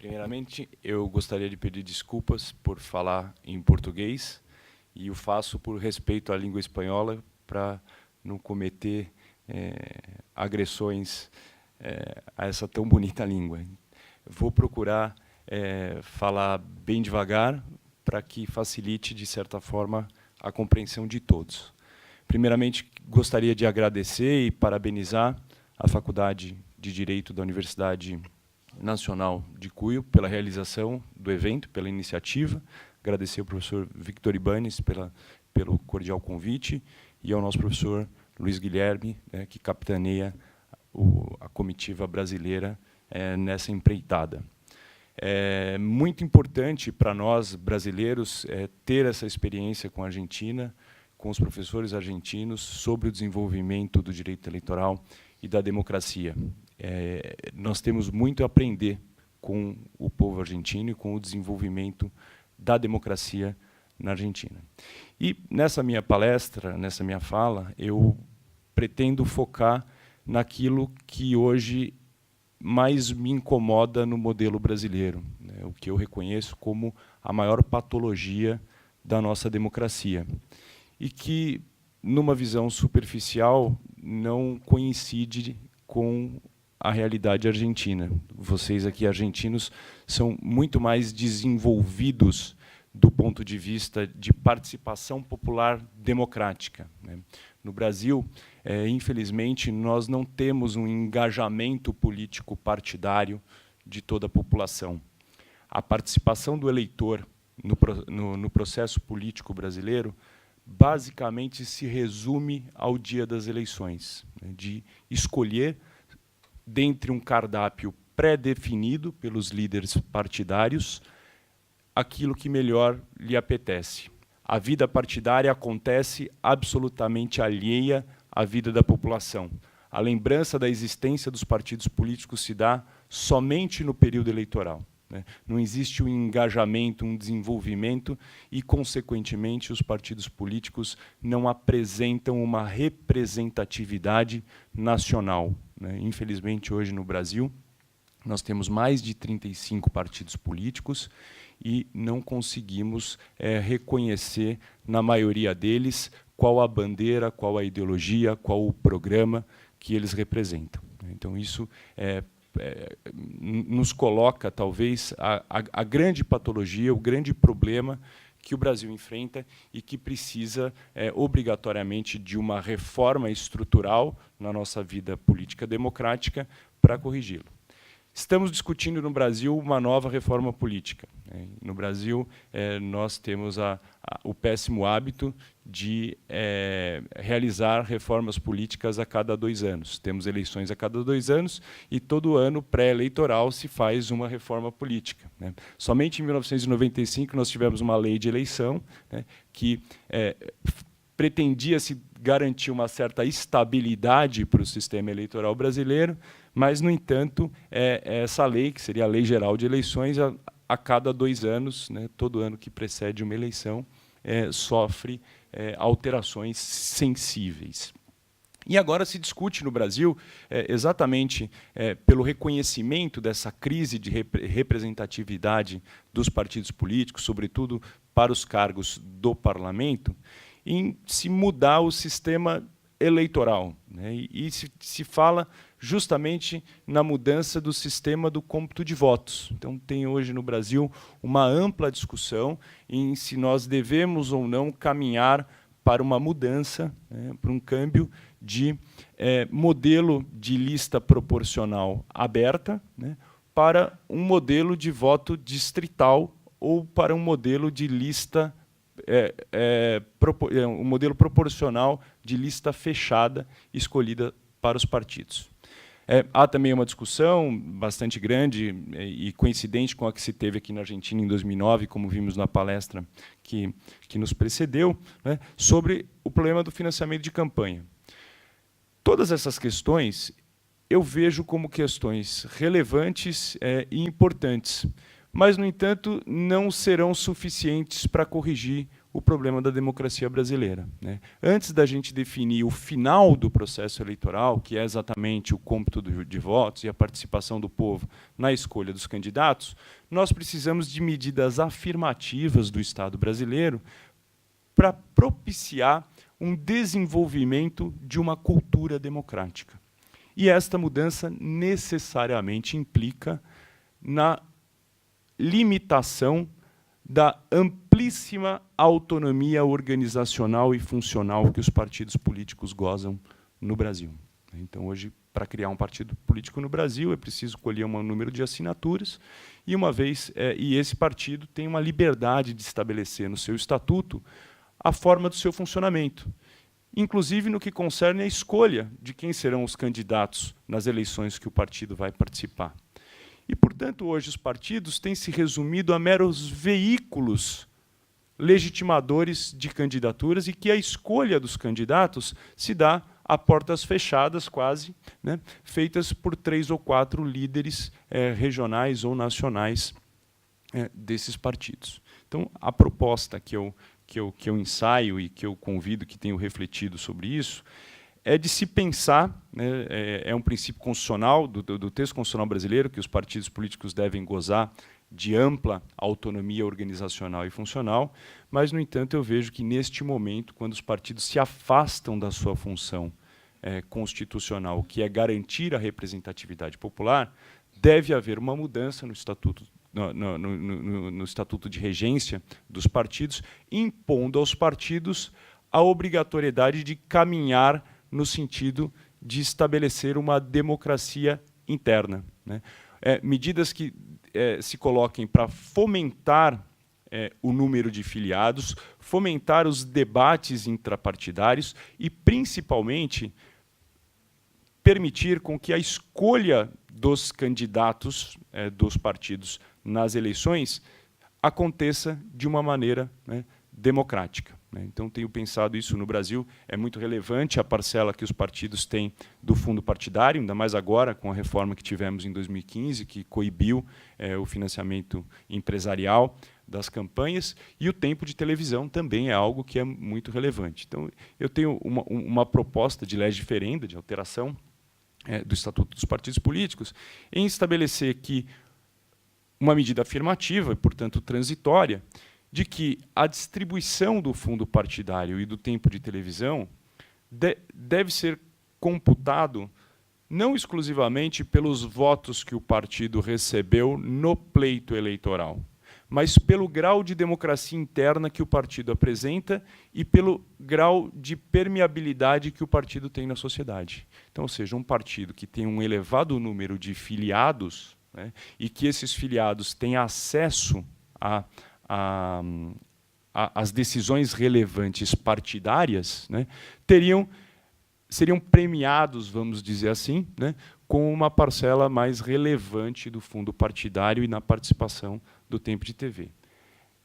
Primeiramente, eu gostaria de pedir desculpas por falar em português, e o faço por respeito à língua espanhola, para não cometer agressões a essa tão bonita língua. Vou procurar falar bem devagar, para que facilite, de certa forma, a compreensão de todos. Primeiramente, gostaria de agradecer e parabenizar a Faculdade de Direito da Universidade Nacional de Cuyo pela realização do evento, pela iniciativa. Agradecer ao professor Victor Ibanez pelo cordial convite, e ao nosso professor Luiz Guilherme, que capitaneia a comitiva brasileira nessa empreitada. É muito importante para nós, brasileiros, ter essa experiência com a Argentina, com os professores argentinos, sobre o desenvolvimento do direito eleitoral e da democracia. Nós temos muito a aprender com o povo argentino e com o desenvolvimento da democracia na Argentina. E nessa minha palestra, nessa minha fala, eu pretendo focar naquilo que hoje mais me incomoda no modelo brasileiro, o que eu reconheço como a maior patologia da nossa democracia, e que, numa visão superficial, não coincide com a realidade argentina. Vocês aqui, argentinos, são muito mais desenvolvidos do ponto de vista de participação popular democrática. No Brasil, infelizmente, nós não temos um engajamento político partidário de toda a população. A participação do eleitor no processo político brasileiro basicamente se resume ao dia das eleições, de escolher, dentre um cardápio pré-definido pelos líderes partidários, aquilo que melhor lhe apetece. A vida partidária acontece absolutamente alheia à vida da população. A lembrança da existência dos partidos políticos se dá somente no período eleitoral. Não existe um engajamento, um desenvolvimento, e, consequentemente, os partidos políticos não apresentam uma representatividade nacional. Infelizmente, hoje no Brasil, nós temos mais de 35 partidos políticos e não conseguimos reconhecer, na maioria deles, qual a bandeira, qual a ideologia, qual o programa que eles representam. Então, isso nos coloca, talvez, a grande patologia, o grande problema que o Brasil enfrenta e que precisa, obrigatoriamente, de uma reforma estrutural na nossa vida política democrática para corrigi-lo. Estamos discutindo no Brasil uma nova reforma política. No Brasil, nós temos o péssimo hábito de realizar reformas políticas a cada 2 anos. Temos eleições a cada 2 anos e todo ano pré-eleitoral se faz uma reforma política. Somente em 1995 nós tivemos uma lei de eleição que pretendia se garantir uma certa estabilidade para o sistema eleitoral brasileiro, mas, no entanto, essa lei, que seria a Lei Geral de Eleições, a cada 2 anos, todo ano que precede uma eleição, sofre alterações sensíveis. E agora se discute no Brasil, exatamente pelo reconhecimento dessa crise de representatividade dos partidos políticos, sobretudo para os cargos do parlamento, em se mudar o sistema eleitoral. E se fala justamente na mudança do sistema do cômputo de votos. Então, tem hoje no Brasil uma ampla discussão em se nós devemos ou não caminhar para uma mudança, para um câmbio de modelo de lista proporcional aberta, para um modelo de voto distrital ou para um modelo de lista um modelo proporcional de lista fechada escolhida para os partidos. Há também uma discussão bastante grande e coincidente com a que se teve aqui na Argentina em 2009, como vimos na palestra que nos precedeu, sobre o problema do financiamento de campanha. Todas essas questões eu vejo como questões relevantes e importantes, mas, no entanto, não serão suficientes para corrigir o problema da democracia brasileira, né? Antes da gente definir o final do processo eleitoral, que é exatamente o cômputo de votos e a participação do povo na escolha dos candidatos, nós precisamos de medidas afirmativas do Estado brasileiro para propiciar um desenvolvimento de uma cultura democrática. E esta mudança necessariamente implica na limitação da amplíssima autonomia organizacional e funcional que os partidos políticos gozam no Brasil. Então, hoje, para criar um partido político no Brasil, é preciso colher um número de assinaturas, e e esse partido tem uma liberdade de estabelecer no seu estatuto a forma do seu funcionamento, inclusive no que concerne a escolha de quem serão os candidatos nas eleições que o partido vai participar. E, portanto, hoje os partidos têm se resumido a meros veículos legitimadores de candidaturas, e que a escolha dos candidatos se dá a portas fechadas, quase, né, feitas por 3 ou 4 líderes regionais ou nacionais desses partidos. Então, a proposta que eu ensaio e que eu convido, que tenho refletido sobre isso, é de se pensar, né, é um princípio constitucional, do texto constitucional brasileiro, que os partidos políticos devem gozar de ampla autonomia organizacional e funcional, mas, no entanto, eu vejo que, neste momento, quando os partidos se afastam da sua função constitucional, que é garantir a representatividade popular, deve haver uma mudança no estatuto, no estatuto de regência dos partidos, impondo aos partidos a obrigatoriedade de caminhar no sentido de estabelecer uma democracia interna, né? Medidas que se coloquem para fomentar o número de filiados, fomentar os debates intrapartidários e, principalmente, permitir com que a escolha dos candidatos dos partidos nas eleições aconteça de uma maneira, né, democrática. Então, tenho pensado isso no Brasil. É muito relevante a parcela que os partidos têm do fundo partidário, ainda mais agora, com a reforma que tivemos em 2015, que coibiu o financiamento empresarial das campanhas, e o tempo de televisão também é algo que é muito relevante. Então, eu tenho uma proposta de lei diferenda, de alteração do Estatuto dos Partidos Políticos, em estabelecer que uma medida afirmativa, e, portanto, transitória, de que a distribuição do fundo partidário e do tempo de televisão deve ser computado não exclusivamente pelos votos que o partido recebeu no pleito eleitoral, mas pelo grau de democracia interna que o partido apresenta e pelo grau de permeabilidade que o partido tem na sociedade. Então, ou seja, um partido que tem um elevado número de filiados, né, e que esses filiados têm acesso às decisões relevantes partidárias, né, seriam premiados, vamos dizer assim, né, com uma parcela mais relevante do fundo partidário e na participação do tempo de TV.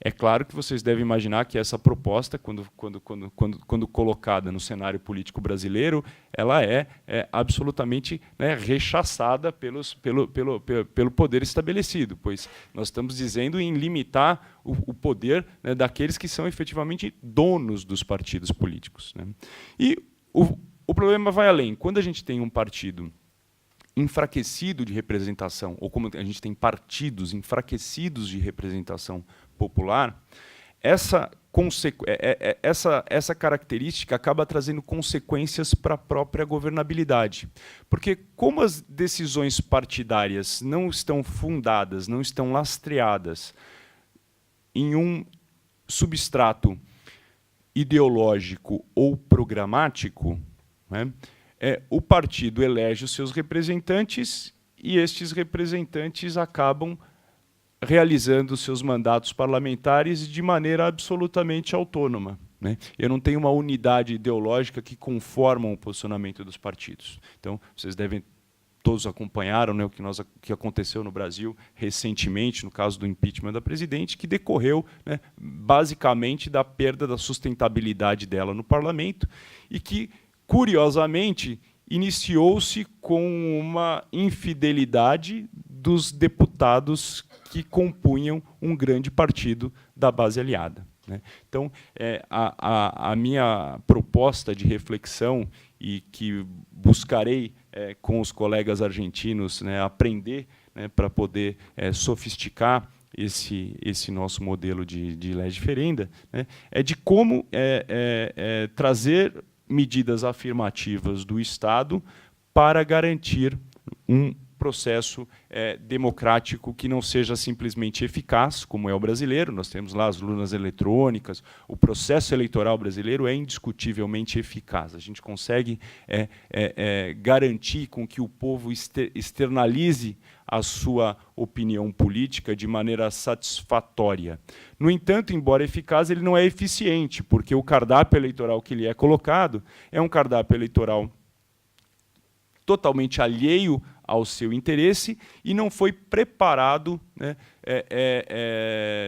É claro que vocês devem imaginar que essa proposta, quando colocada no cenário político brasileiro, ela é absolutamente, né, rechaçada pelo poder estabelecido, pois nós estamos dizendo em limitar o poder, né, daqueles que são efetivamente donos dos partidos políticos, né? E o problema vai além. Quando a gente tem um partido enfraquecido de representação, ou como a gente tem partidos enfraquecidos de representação popular, essa característica acaba trazendo consequências para a própria governabilidade. Porque, como as decisões partidárias não estão fundadas, não estão lastreadas em um substrato ideológico ou programático, né, o partido elege os seus representantes e estes representantes acabam realizando os seus mandatos parlamentares de maneira absolutamente autônoma, né? Eu não tenho uma unidade ideológica que conforma o posicionamento dos partidos. Então, vocês todos acompanharam, né, o que aconteceu no Brasil recentemente, no caso do impeachment da presidente, que decorreu, né, basicamente da perda da sustentabilidade dela no parlamento e que, curiosamente, iniciou-se com uma infidelidade dos deputados que compunham um grande partido da base aliada. né? Então, a minha proposta de reflexão, e que buscarei com os colegas argentinos, né, aprender, né, para poder sofisticar esse nosso modelo de lei diferenda, né, é de como trazer medidas afirmativas do Estado para garantir um processo democrático que não seja simplesmente eficaz, como é o brasileiro. Nós temos lá as urnas eletrônicas, o processo eleitoral brasileiro é indiscutivelmente eficaz. A gente consegue garantir com que o povo externalize a sua opinião política de maneira satisfatória. No entanto, embora eficaz, ele não é eficiente, porque o cardápio eleitoral que lhe é colocado é um cardápio eleitoral totalmente alheio ao seu interesse e não foi preparado, né,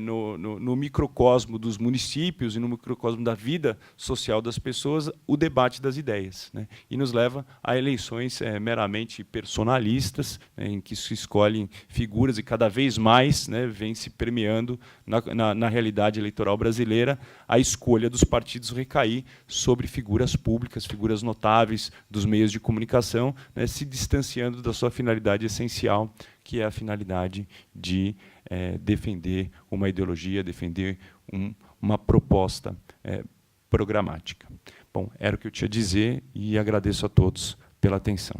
no microcosmo dos municípios e no microcosmo da vida social das pessoas, o debate das ideias, né, e nos leva a eleições meramente personalistas, né, em que se escolhem figuras e cada vez mais, né, vem se permeando na realidade eleitoral brasileira a escolha dos partidos recair sobre figuras públicas, figuras notáveis dos meios de comunicação, né, se distanciando da sua finalidade essencial, que é a finalidade de defender uma ideologia, defender uma proposta programática. Bom, era o que eu tinha a dizer e agradeço a todos pela atenção.